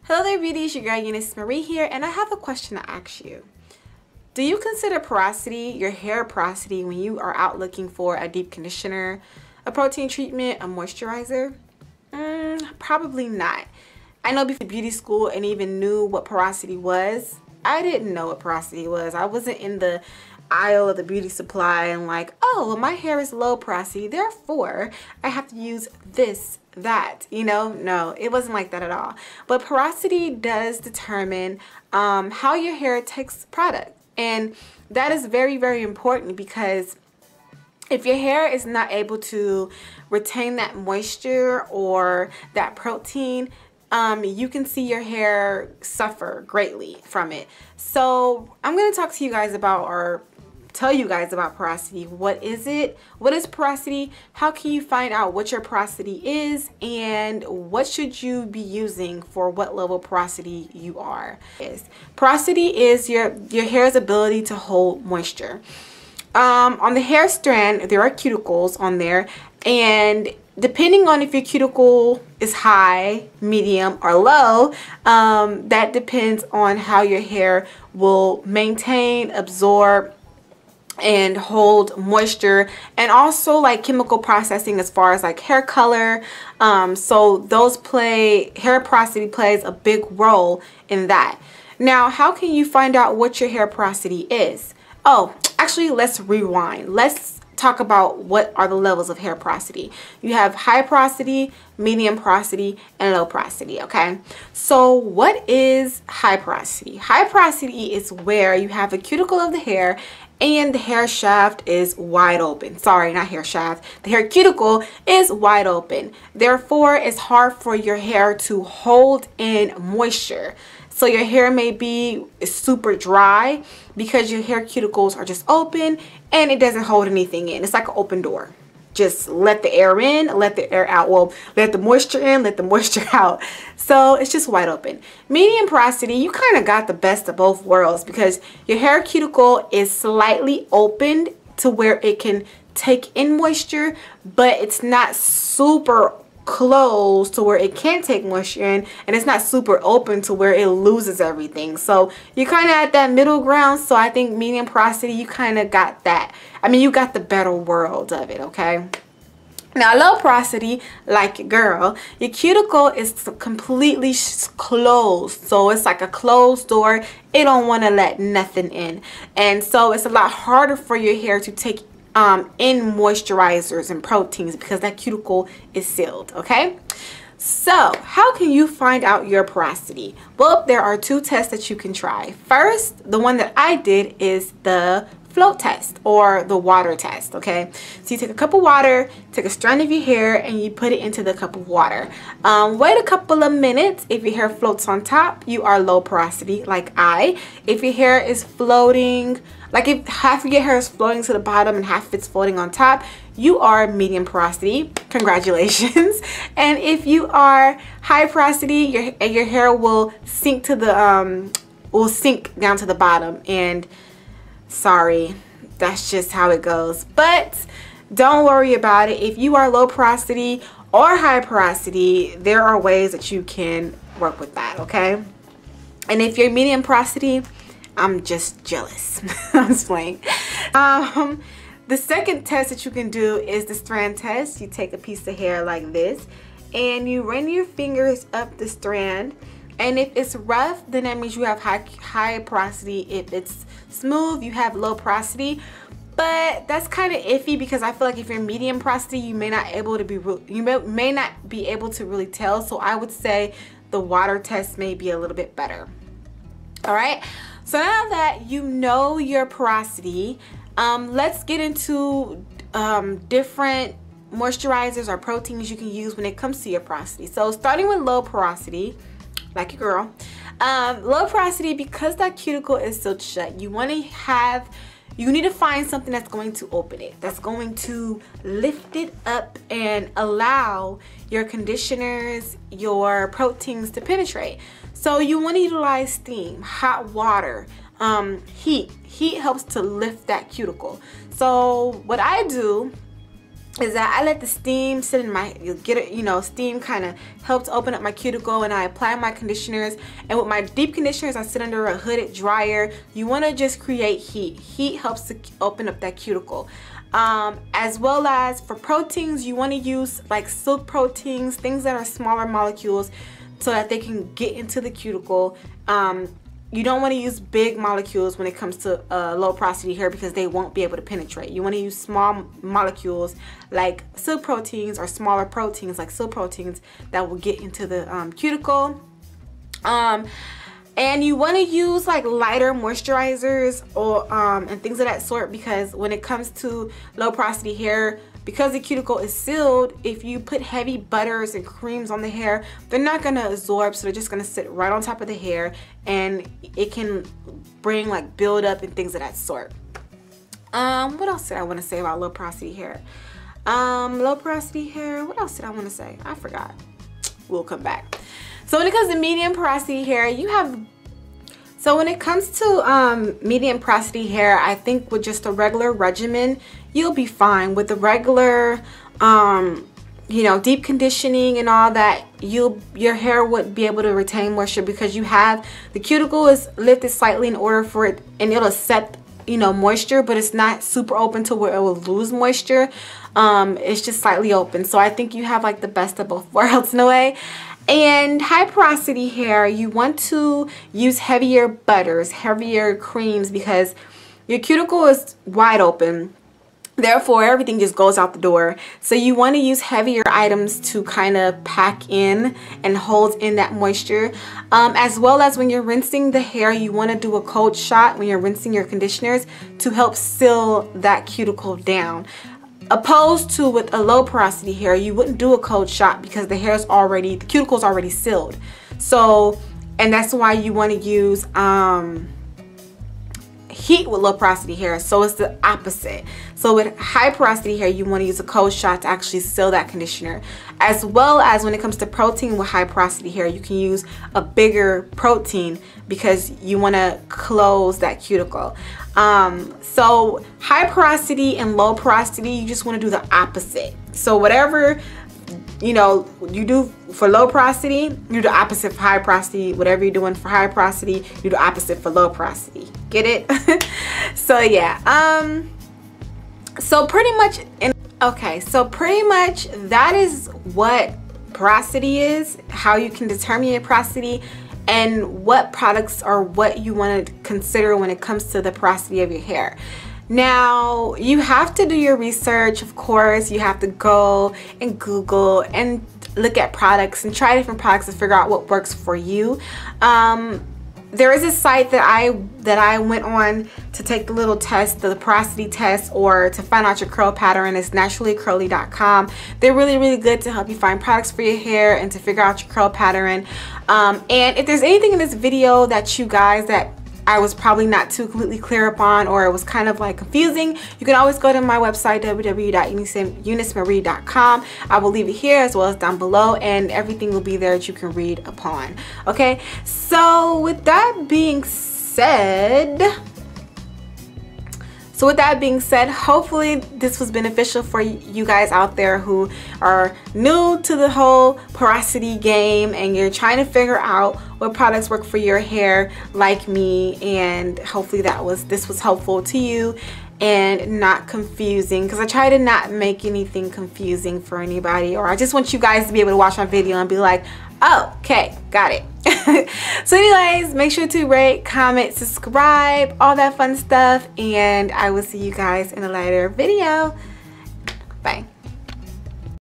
Hello there beauties, your girl Eunicyemari here, and I have a question to ask you. Do you consider porosity, your hair porosity, when you are out looking for a deep conditioner, a protein treatment, a moisturizer? Probably not. I know before beauty school and even knew what porosity was, I didn't know what porosity was. I wasn't in the aisle of the beauty supply and like, oh, well, my hair is low porosity, therefore I have to use this, that, you know. No, it wasn't like that at all. But porosity does determine how your hair takes product, and that is very, very important, because if your hair is not able to retain that moisture or that protein, you can see your hair suffer greatly from it. So I'm going to talk to you guys about, or tell you guys about, porosity. What is it? What is porosity? How can you find out what your porosity is, and what should you be using for what level porosity you are? Porosity is your hair's ability to hold moisture. On the hair strand, there are cuticles on there, and depending on if your cuticle is high, medium, or low, that depends on how your hair will maintain, absorb, and hold moisture, and also like chemical processing as far as like hair color. So those hair porosity plays a big role in that. Now, how can you find out what your hair porosity is? Oh, actually, let's rewind. Let's talk about what are the levels of hair porosity. You have high porosity, medium porosity, and low porosity, okay? So what is high porosity? High porosity is where you have a cuticle of the hair and the hair shaft is wide open. Sorry, not hair shaft. The hair cuticle is wide open. Therefore, it's hard for your hair to hold in moisture. So your hair may be super dry because your hair cuticles are just open and it doesn't hold anything in. It's like an open door. Just let the air in, let the air out. Well, let the moisture in, let the moisture out. So it's just wide open. Medium porosity, you kind of got the best of both worlds, because your hair cuticle is slightly opened to where it can take in moisture, but it's not super closed to where it can't take moisture in, and it's not super open to where it loses everything. So you're kind of at that middle ground. So I think medium porosity, you kind of got that. I mean, you got the better world of it, okay? Now, low porosity, like your girl, your cuticle is completely closed. So it's like a closed door. It don't want to let nothing in. And so it's a lot harder for your hair to take in moisturizers and proteins, because that cuticle is sealed, okay? So how can you find out your porosity? Well, there are two tests that you can try. First, the one that I did is the float test, or the water test, okay? So you take a cup of water, take a strand of your hair, and you put it into the cup of water. Wait a couple of minutes. If your hair floats on top, you are low porosity, like I. If your hair is floating, like if half of your hair is floating to the bottom and half of it's floating on top, you are medium porosity. Congratulations. And if you are high porosity, your hair will sink to the will sink down to the bottom, and sorry, that's just how it goes. But don't worry about it. If you are low porosity or high porosity, there are ways that you can work with that, okay? And if you're medium porosity, I'm just jealous. I'm just playing. The second test that you can do is the strand test. You take a piece of hair like this and you run your fingers up the strand. And if it's rough, then that means you have high porosity. If it's smooth, you have low porosity. But that's kind of iffy, because I feel like if you're medium porosity, you may not be able to really tell. So I would say the water test may be a little bit better. All right. So now that you know your porosity, let's get into different moisturizers or proteins you can use when it comes to your porosity. So starting with low porosity, like your girl, low porosity, because that cuticle is sealed shut, you need to find something that's going to open it, that's going to lift it up and allow your conditioners, your proteins to penetrate. So you want to utilize steam, hot water, heat. Heat helps to lift that cuticle. So what I do is that I let the steam sit in my, get it, you know, steam kind of helps open up my cuticle, and I apply my conditioners. And with my deep conditioners, I sit under a hooded dryer. You want to just create heat. Heat helps to open up that cuticle. As well as for proteins, you want to use like silk proteins, things that are smaller molecules, so that they can get into the cuticle. You don't want to use big molecules when it comes to low porosity hair, because they won't be able to penetrate. You want to use small molecules like silk proteins, or smaller proteins like silk proteins that will get into the cuticle. And you want to use like lighter moisturizers or and things of that sort, because when it comes to low porosity hair, because the cuticle is sealed, if you put heavy butters and creams on the hair, they're not going to absorb, so they're just going to sit right on top of the hair, and it can bring like buildup and things of that sort. What else did I want to say about low porosity hair? Low porosity hair, what else did I want to say? I forgot. We'll come back. So when it comes to medium porosity hair, you have, so when it comes to medium porosity hair, I think with just a regular regimen, you'll be fine. With the regular, you know, deep conditioning and all that, your hair would be able to retain moisture, because you have, the cuticle is lifted slightly in order for it, and it'll set, you know, moisture, but it's not super open to where it will lose moisture. It's just slightly open. So I think you have like the best of both worlds in a way. And high porosity hair, you want to use heavier butters, heavier creams, because your cuticle is wide open. Therefore, everything just goes out the door. So you want to use heavier items to kind of pack in and hold in that moisture. As well as when you're rinsing the hair, you want to do a cold shot when you're rinsing your conditioners to help seal that cuticle down. Opposed to with a low porosity hair, you wouldn't do a cold shot, because the hair's already, the cuticle's already sealed. So, and that's why you want to use heat with low porosity hair. So it's the opposite. So with high porosity hair, you want to use a cold shot to actually seal that conditioner. As well as when it comes to protein with high porosity hair, you can use a bigger protein, because you want to close that cuticle. So high porosity and low porosity, you just want to do the opposite. So whatever, you know, you do for low porosity, you do the opposite for high porosity. Whatever you're doing for high porosity, you do the opposite for low porosity. Get it? So yeah, so pretty much, okay, so pretty much that is what porosity is, how you can determine your porosity, and what products are what you want to consider when it comes to the porosity of your hair. Now, you have to do your research, of course. You have to go and Google and look at products and try different products to figure out what works for you. There is a site that I went on to take the little test, the porosity test, or to find out your curl pattern. It's naturallycurly.com. They're really, really good to help you find products for your hair and to figure out your curl pattern. And if there's anything in this video that you guys, that I was probably not too completely clear upon, or it was kind of like confusing, you can always go to my website, www.eunicyemari.com. I will leave it here as well as down below, and everything will be there that you can read upon. Okay, so with that being said, hopefully this was beneficial for you guys out there who are new to the whole porosity game, and you're trying to figure out what products work for your hair like me. And hopefully this was helpful to you and not confusing, because I try to not make anything confusing for anybody, or I just want you guys to be able to watch my video and be like, oh, okay, got it. So anyways, make sure to rate, comment, subscribe, all that fun stuff, and I will see you guys in a later video. Bye.